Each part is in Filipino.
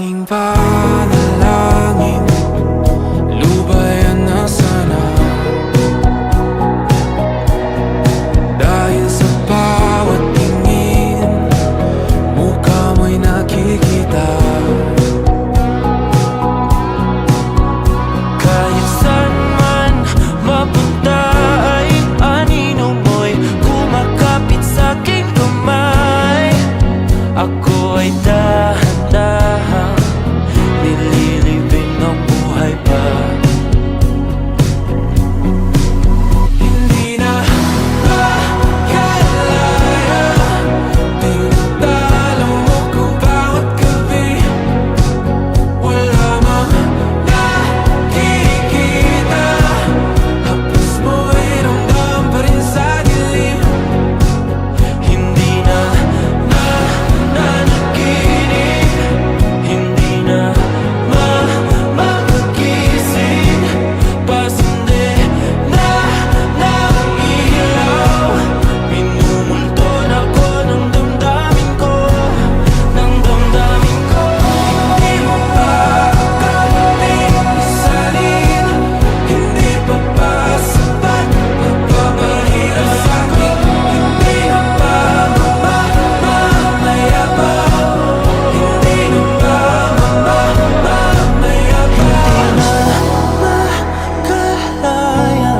tanging panalangin, lubayan na sana. Dahil sa bawat tingin, mukha mo'y nakikita. Kahit saan man mapunta ay anino mo'y kumakapit sa'king kamay. Ako ay dahan-dahan nililibing ang buhay pa. Hindi na makalaya, tinatalo mo ko bawat gabi. Wala mang nakikita, hapos mo'y ramdam pa rin sa dilim. Hindi na nanaginip, hindi na makagising. Pasinde na ng ilaw, minumulton ako ng damdamin ko, ng damdamin ko. Hindi mo pa kalating isalin, hindi pa ba sapat nagpapahirap sa'kin? Hindi na ba mamayabang? Hindi na ba mamayabang? Makalaya,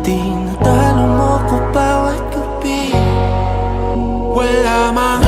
tinatalo mo ko bawat gabi. Wala mang